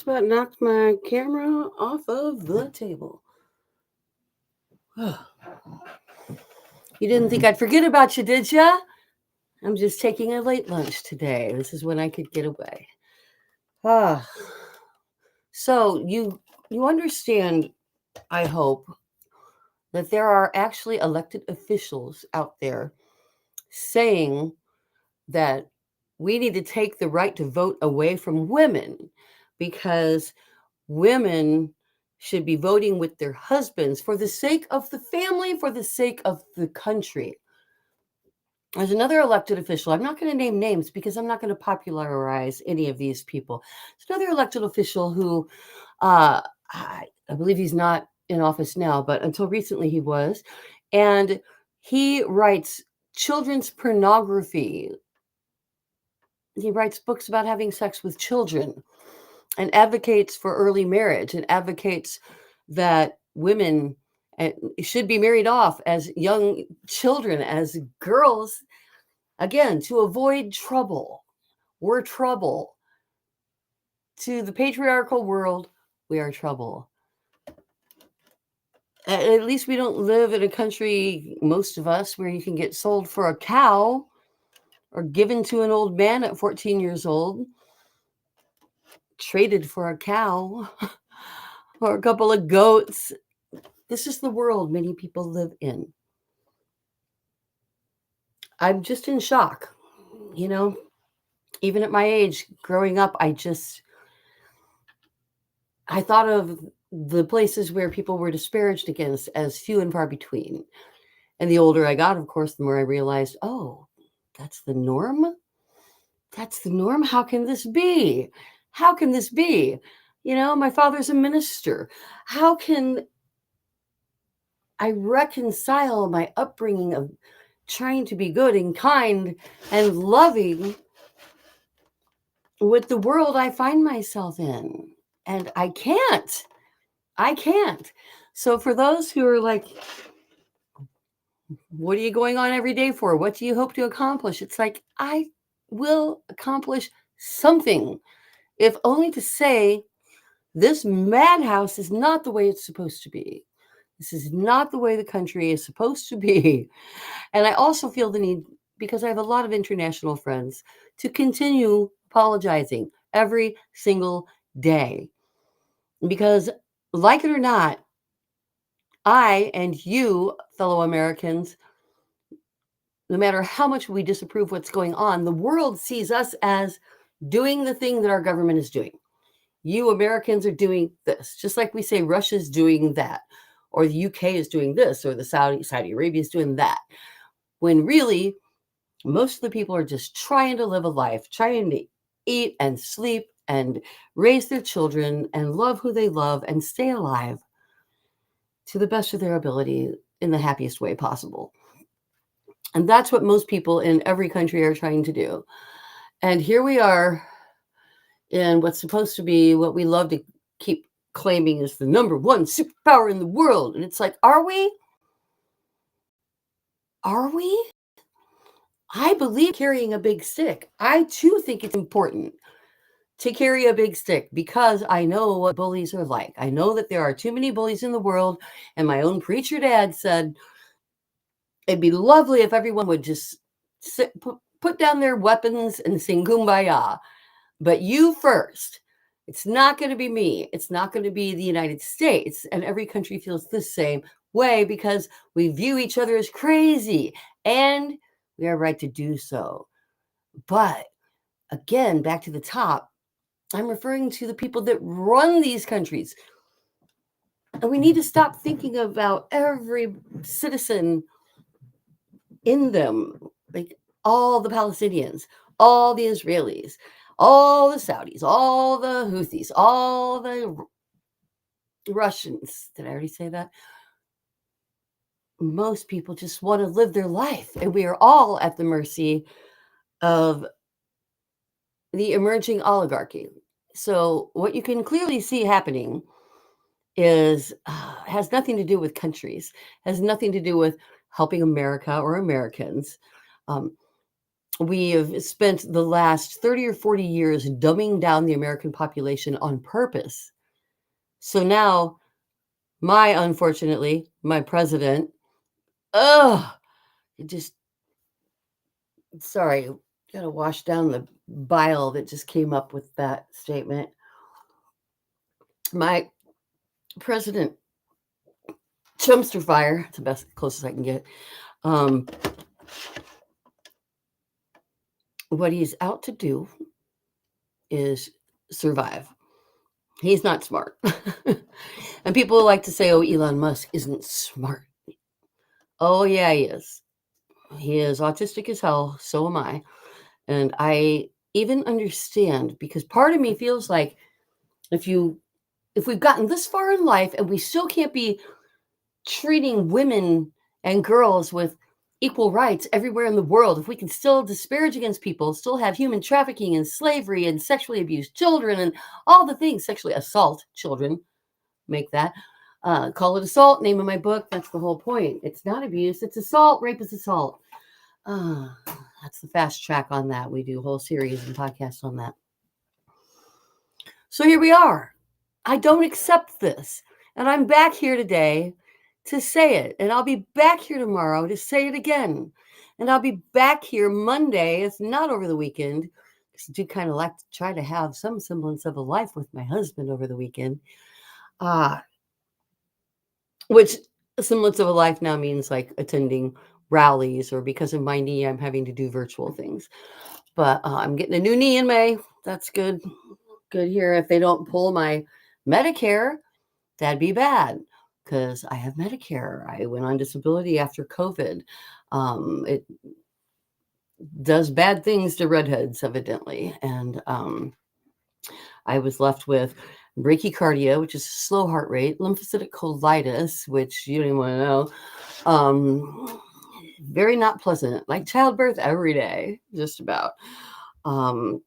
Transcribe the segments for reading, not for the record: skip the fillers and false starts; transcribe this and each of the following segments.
about knocked my camera off of the table. You didn't think I'd forget about you, did ya? I'm just taking a late lunch today. This is when I could get away. Ah. So you understand, I hope, that there are actually elected officials out there saying that we need to take the right to vote away from women because women should be voting with their husbands for the sake of the family, for the sake of the country. There's another elected official. I'm not going to name names because I'm not going to popularize any of these people. There's another elected official who, I believe he's not in office now, but until recently he was. And he writes children's pornography. He writes books about having sex with children and advocates for early marriage and advocates that women should be married off as young children, as girls, again, to avoid trouble. We're trouble. To the patriarchal world, we are trouble. At least we don't live in a country, most of us, where you can get sold for a cow or given to an old man at 14 years old, traded for a cow or a couple of goats. This is the world many people live in. I'm just in shock. You know, even at my age, growing up, I thought of the places where people were disparaged against as few and far between. And the older I got, of course, the more I realized, oh, that's the norm? That's the norm? How can this be? How can this be? You know, my father's a minister. How can I reconcile my upbringing of trying to be good and kind and loving with the world I find myself in? And I can't. So for those who are like, what are you going on every day for? What do you hope to accomplish? It's like, I will accomplish something, if only to say, this madhouse is not the way it's supposed to be. This is not the way the country is supposed to be. And I also feel the need, because I have a lot of international friends, to continue apologizing every single day. Because, like it or not, I and you, fellow Americans, no matter how much we disapprove what's going on, the world sees us as doing the thing that our government is doing. You Americans are doing this, just like we say Russia's doing that, or the UK is doing this, or the Saudi Arabia is doing that. When really, most of the people are just trying to live a life, trying to eat and sleep and raise their children and love who they love and stay alive to the best of their ability in the happiest way possible. And that's what most people in every country are trying to do. And here we are in what's supposed to be what we love to keep claiming is the number one superpower in the world. And it's like, are we? Are we? I believe carrying a big stick. I too think it's important to carry a big stick because I know what bullies are like. I know that there are too many bullies in the world. And my own preacher dad said, it'd be lovely if everyone would just put down their weapons and sing Kumbaya. But you first. It's not going to be me. It's not going to be the United States. And every country feels the same way because we view each other as crazy. And we are right to do so. But again, back to the top, I'm referring to the people that run these countries. And we need to stop thinking about every citizen in them, like all the Palestinians, all the Israelis, all the Saudis, all the Houthis, all the Russians. Did I already say that? Most people just want to live their life, and we are all at the mercy of the emerging oligarchy. So what you can clearly see happening is has nothing to do with countries, has nothing to do with helping America or Americans. we have spent the last 30 or 40 years dumbing down the American population on purpose. So now, unfortunately, my president, it just, sorry, gotta wash down the bile that just came up with that statement. My president, dumpster fire, it's the best, closest I can get. What he's out to do is survive. He's not smart. And people like to say, oh, Elon Musk isn't smart. Oh, yeah, he is. He is autistic as hell. So am I. And I even understand, because part of me feels like if we've gotten this far in life and we still can't be treating women and girls with equal rights everywhere in the world, if we can still disparage against people, still have human trafficking and slavery and sexually abused children and all the things, sexually assault children, make that, call it assault, name of my book. That's the whole point. It's not abuse, it's assault. Rape is assault. That's the fast track on that. We do a whole series and podcasts on that. So here we are. I don't accept this. And I'm back here today to say it. And I'll be back here tomorrow to say it again. And I'll be back here Monday, if not over the weekend, because I do kind of like to try to have some semblance of a life with my husband over the weekend. Which semblance of a life now means like attending rallies, or because of my knee, I'm having to do virtual things. But I'm getting a new knee in May. That's good. Good here. If they don't pull my Medicare, that'd be bad, because I have Medicare. I went on disability after COVID. It does bad things to redheads, evidently. And I was left with bradycardia, which is slow heart rate, lymphocytic colitis, which you don't even want to know. Very not pleasant, like childbirth every day, just about. And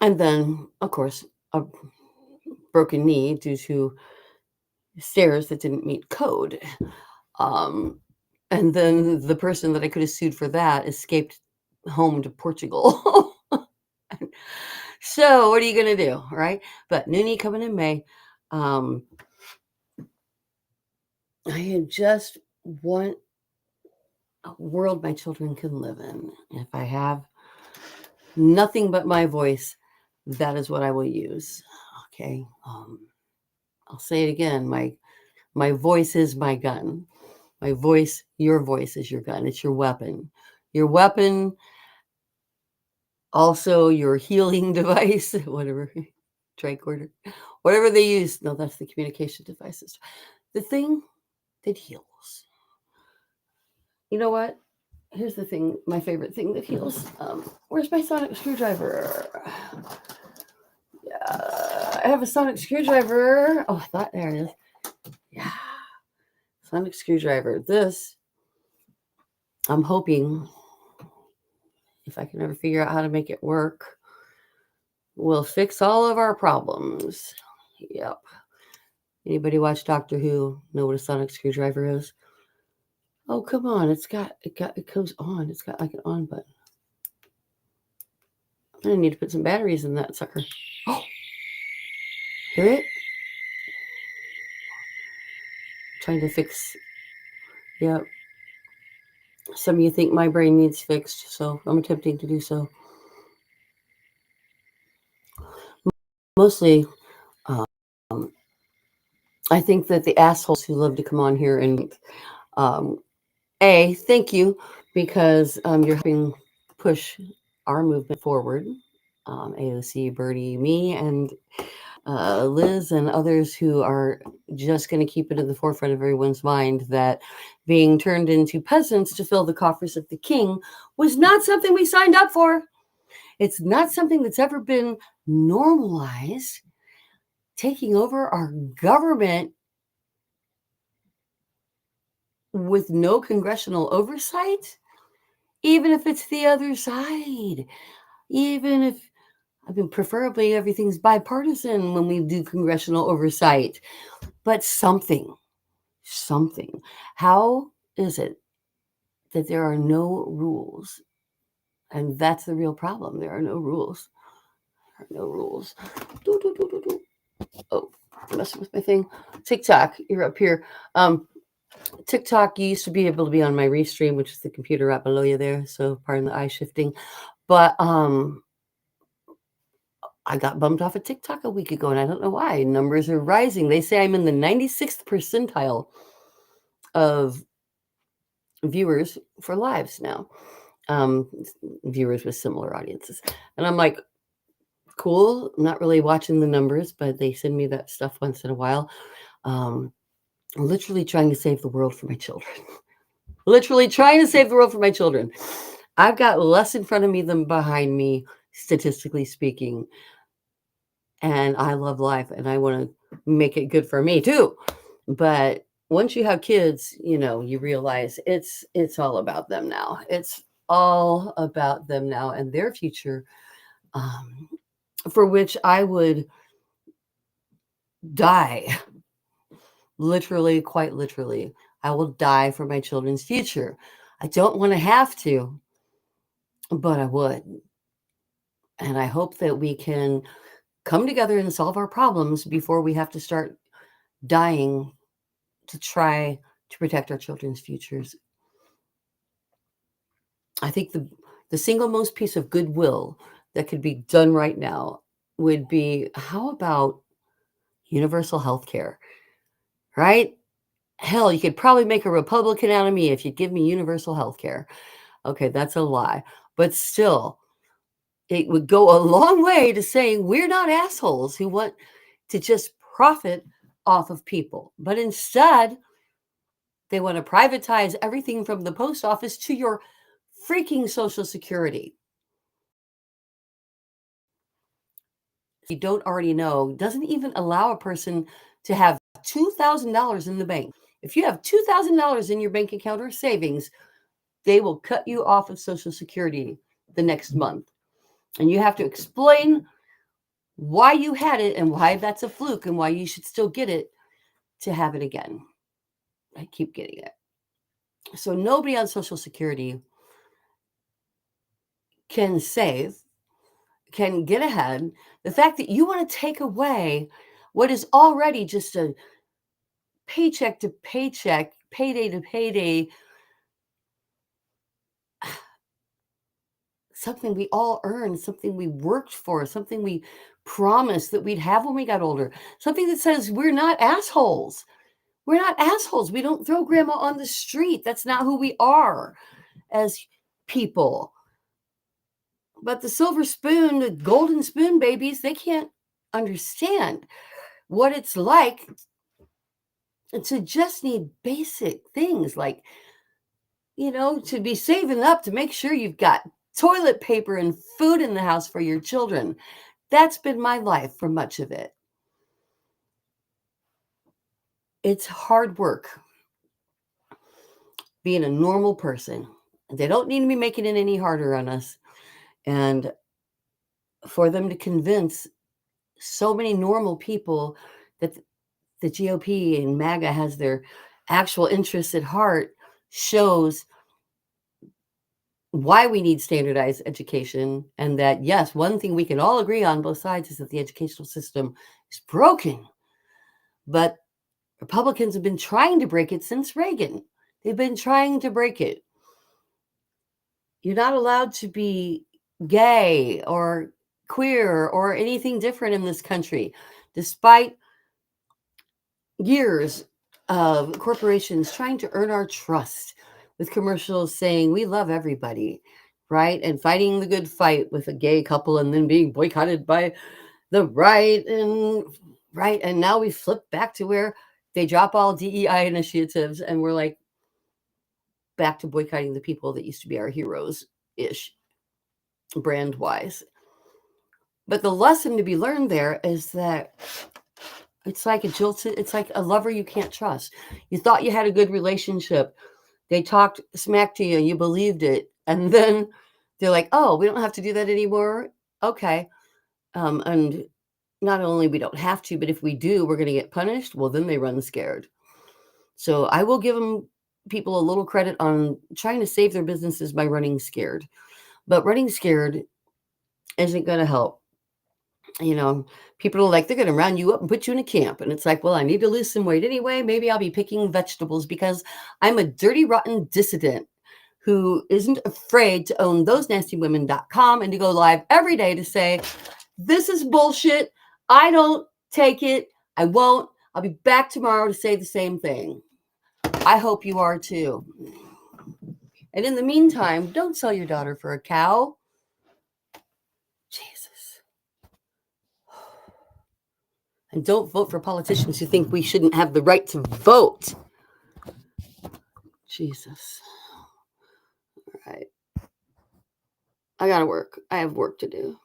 then, of course, a broken knee due to stairs that didn't meet code. And then the person that I could have sued for that escaped home to Portugal. So what are you going to do, right? But new knee coming in May. I just want a world my children can live in. If I have nothing but my voice, that is what I will use. Okay. I'll say it again. My voice is my gun. My voice, your voice is your gun. It's your weapon. Your weapon, also your healing device, whatever, tricorder, whatever they use. No, that's the communication devices. The thing that heals. You know what? Here's the thing, my favorite thing that heals. Where's my sonic screwdriver? Yeah, I have a sonic screwdriver. Oh, I thought, there it is. Yeah, sonic screwdriver. This, I'm hoping, if I can ever figure out how to make it work, will fix all of our problems. Yep. Anybody watch Doctor Who know what a sonic screwdriver is? Oh, come on. It goes on. It's got like an on button. I need to put some batteries in that sucker. Oh, hear it? Trying to fix. Yep. Some of you think my brain needs fixed, so I'm attempting to do so. Mostly, I think that the assholes who love to come on here and, thank you, because you're helping push our movement forward. AOC, Birdie, me, and Liz, and others who are just going to keep it in the forefront of everyone's mind that being turned into peasants to fill the coffers of the king was not something we signed up for. It's not something that's ever been normalized. Taking over our government with no congressional oversight, even if it's the other side, even if, I mean, preferably everything's bipartisan when we do congressional oversight, but something. How is it that there are no rules. And that's the real problem. There are no rules. There are no rules. Oh, messing with my thing. TikTok, you're up here. TikTok, you used to be able to be on my Restream, which is the computer right below you there. So pardon the eye shifting. But I got bumped off of TikTok a week ago, and I don't know why. Numbers are rising. They say I'm in the 96th percentile of viewers for lives now. Viewers with similar audiences. And I'm like, cool. I'm not really watching the numbers, but they send me that stuff once in a while. I'm literally trying to save the world for my children. Literally trying to save the world for my children. I've got less in front of me than behind me, statistically speaking. And I love life, and I want to make it good for me too. But once you have kids, you realize it's all about them now. It's all about them now and their future, for which I would die. Literally, quite literally, I will die for my children's future. I don't want to have to, but I would. And I hope that we can come together and solve our problems before we have to start dying to try to protect our children's futures. I think the single most piece of goodwill that could be done right now would be, how about universal health care, right? Hell, you could probably make a Republican out of me if you'd give me universal health care. Okay, that's a lie. But still, it would go a long way to saying we're not assholes who want to just profit off of people. But instead, they want to privatize everything from the post office to your freaking Social Security. If you don't already know, doesn't even allow a person to have $2,000 in the bank. If you have $2,000 in your bank account or savings, they will cut you off of Social Security the next month. And you have to explain why you had it and why that's a fluke and why you should still get it to have it again. I keep getting it. So nobody on Social Security can save, can get ahead. The fact that you want to take away what is already just a paycheck to paycheck, payday to payday, something we all earned, something we worked for, something we promised that we'd have when we got older, something that says we're not assholes. We're not assholes. We don't throw grandma on the street. That's not who we are as people. But the silver spoon, the golden spoon babies, they can't understand what it's like to just need basic things like, to be saving up to make sure you've got toilet paper and food in the house for your children. That's been my life for much of it. It's hard work being a normal person. They don't need to be making it any harder on us. And for them to convince so many normal people that the GOP and MAGA has their actual interests at heart shows why we need standardized education. And that, yes, one thing we can all agree on both sides is that the educational system is broken. But Republicans have been trying to break it since Reagan. They've been trying to break it. You're not allowed to be gay or queer or anything different in this country, despite years of corporations trying to earn our trust with commercials saying we love everybody, right? And fighting the good fight with a gay couple and then being boycotted by the right. And now we flip back to where they drop all DEI initiatives and we're like back to boycotting the people that used to be our heroes-ish, brand-wise. But the lesson to be learned there is that it's like it's like a lover you can't trust. You thought you had a good relationship. They talked smack to you, you believed it. And then they're like, oh, we don't have to do that anymore. Okay. And not only we don't have to, but if we do, we're going to get punished. Well, then they run scared. So I will give them people a little credit on trying to save their businesses by running scared. But running scared isn't going to help. People are like, they're going to round you up and put you in a camp. And it's like, well, I need to lose some weight anyway. Maybe I'll be picking vegetables because I'm a dirty, rotten dissident who isn't afraid to own thosenastywomen.com and to go live every day to say, this is bullshit. I don't take it. I won't. I'll be back tomorrow to say the same thing. I hope you are too. And in the meantime, don't sell your daughter for a cow. Jesus. And don't vote for politicians who think we shouldn't have the right to vote. Jesus. All right. I gotta work. I have work to do.